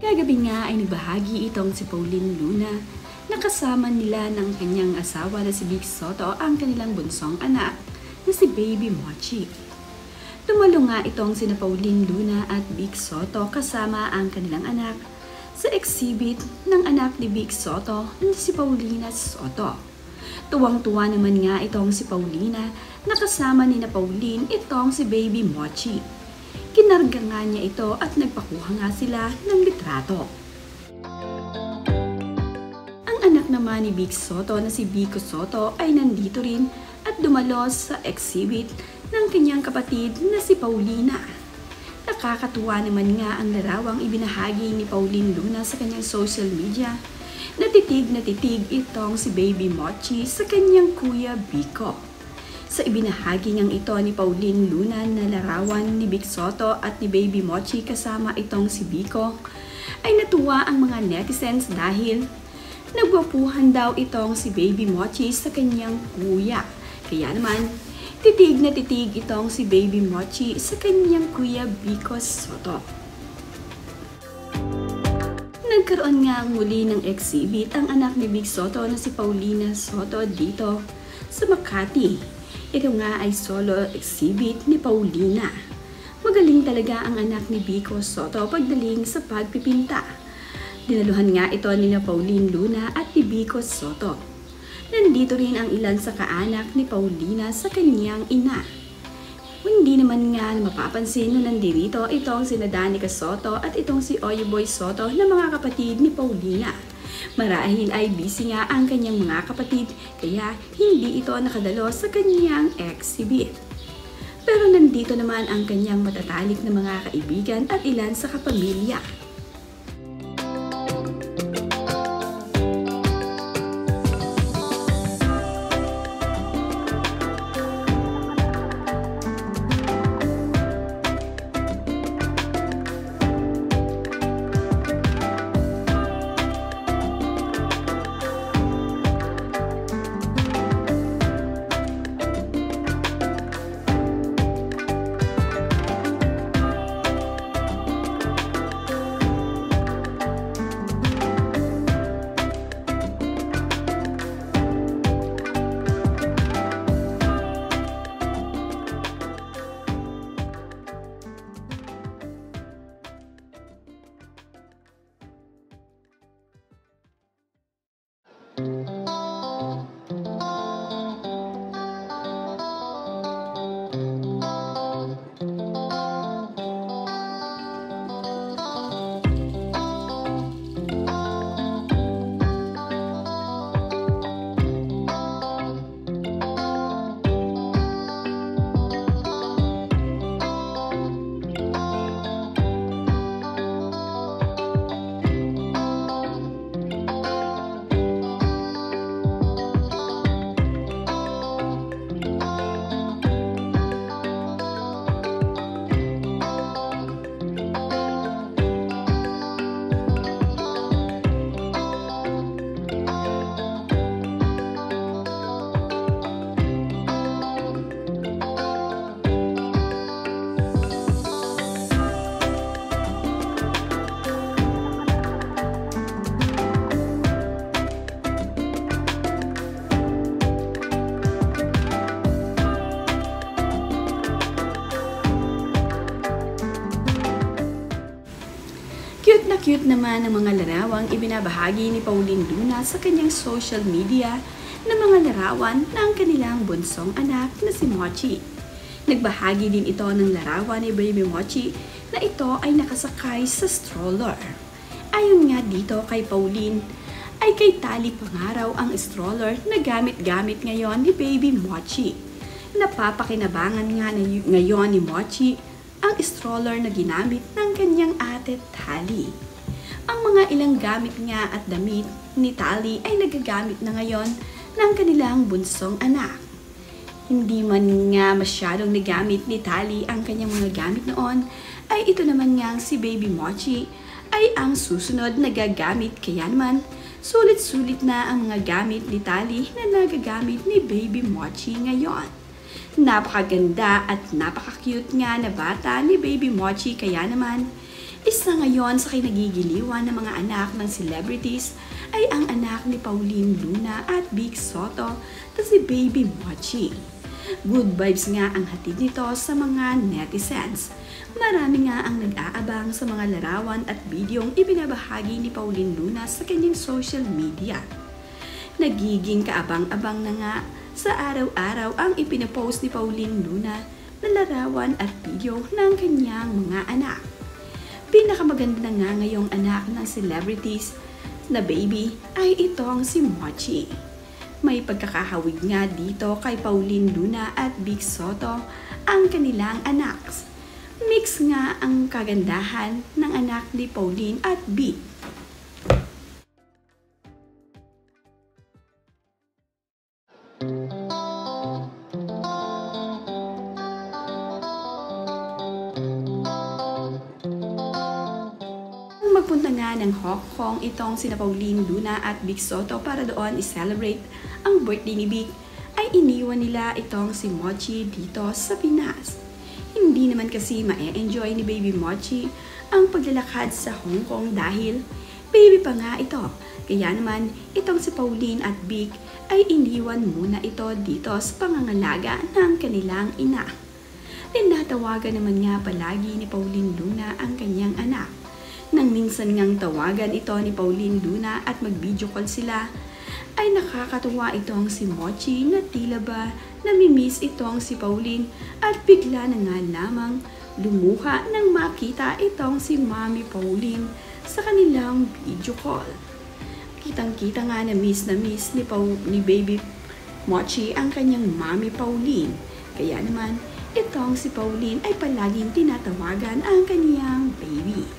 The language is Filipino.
Kagabi nga ay nagbahagi itong si Pauline Luna na kasama nila ng kanyang asawa na si Vic Sotto ang kanilang bunsong anak na si Baby Mochi. Dumalo nga itong sina Pauline Luna at Vic Sotto kasama ang kanilang anak sa exhibit ng anak ni Vic Sotto na si Paulina Sotto. Tuwang-tuwa naman nga itong si Paulina na kasama ni na Pauline itong si Baby Mochi. Kinarga nga niya ito at nagpakuha nga sila ng litrato. Ang anak naman ni Vic Sotto na si Vico Sotto ay nandito rin at dumalo sa exhibit ng kanyang kapatid na si Paulina. Nakakatuwa naman nga ang larawang ibinahagi ni Pauline Luna sa kanyang social media. Natitig itong si Baby Mochi sa kanyang kuya Vico. Sa ibinahagi niyang ito ni Pauline Luna na larawan ni Vic Sotto at ni Baby Mochi kasama itong si Vico, ay natuwa ang mga netizens dahil nagwapuhan daw itong si Baby Mochi sa kanyang kuya. Kaya naman, titig itong si Baby Mochi sa kanyang kuya Vico Sotto. Nagkaroon nga muli ng exhibit ang anak ni Vic Sotto na si Paulina Sotto dito sa Makati. Ito nga ay solo exhibit ni Paulina. Magaling talaga ang anak ni Vico Sotto pagdaling sa pagpipinta. Dinaluhan nga ito ni Pauline Luna at ni Vico Sotto. Nandito rin ang ilan sa kaanak ni Paulina sa kanyang ina. Hindi naman nga mapapansin na nandito itong si Danica Sotto at itong si Oyeboy Sotto na mga kapatid ni Paulina. Marahil ay busy nga ang kanyang mga kapatid kaya hindi ito nakadalo sa kanyang exhibit. Pero nandito naman ang kanyang matatalik na mga kaibigan at ilan sa kapamilya. Cute naman ang mga larawang ibinabahagi ni Pauline Luna sa kanyang social media na mga larawan ng kanilang bunsong anak na si Mochi. Nagbahagi din ito ng larawan ni Baby Mochi na ito ay nakasakay sa stroller. Ayon nga dito kay Pauline, ay kay tali pangaraw ang stroller na gamit-gamit ngayon ni Baby Mochi. Napapakinabangan nga ngayon ni Mochi ang stroller na ginamit ng kanyang ate Tali. Ang mga ilang gamit nga at damit ni Tali ay nagagamit na ngayon ng kanilang bunsong anak. Hindi man nga masyadong nagamit ni Tali ang kanyang mga gamit noon, ay ito naman nga si Baby Mochi ay ang susunod na gagamit, kaya naman sulit-sulit na ang mga gamit ni Tali na nagagamit ni Baby Mochi ngayon. Napakaganda at napaka-cute nga na bata ni Baby Mochi, kaya naman Isa ngayon sa kinagigiliwan ng mga anak ng celebrities ay ang anak ni Pauline Luna at Vic Soto na si Baby Mochi. Good vibes nga ang hatid nito sa mga netizens. Marami nga ang nag-aabang sa mga larawan at bidyong ibinabahagi ni Pauline Luna sa kanyang social media. Nagiging kaabang-abang na nga sa araw-araw ang ipinapost ni Pauline Luna na larawan at video ng kanyang mga anak. Pinakamaganda nga ngayong anak ng celebrities na baby ay itong si Mochi. May pagkakahawig nga dito kay Pauline Luna at Vic Soto ang kanilang anak. Mix nga ang kagandahan ng anak ni Pauline at Vic. Magpunta nga ng Hong Kong itong sina Pauline Luna at Vic Soto para doon i-celebrate ang birthday ni Vic, ay iniwan nila itong si Mochi dito sa Pinas. Hindi naman kasi ma-enjoy ni Baby Mochi ang paglalakad sa Hong Kong dahil baby pa nga ito. Kaya naman itong si Pauline at Vic ay iniwan muna ito dito sa pangangalaga ng kanilang ina. Tinatawagan naman nga palagi ni Pauline Luna ang kanyang anak. Nang minsan ngang tawagan ito ni Pauline Luna at mag-video call sila, ay nakakatuwa itong si Mochi na tila ba namimiss itong si Pauline at bigla na nga lamang lumuha nang makita itong si Mami Pauline sa kanilang video call. Kitang-kita nga na miss ni Baby Mochi ang kanyang Mami Pauline. Kaya naman itong si Pauline ay palaging tinatawagan ang kanyang baby.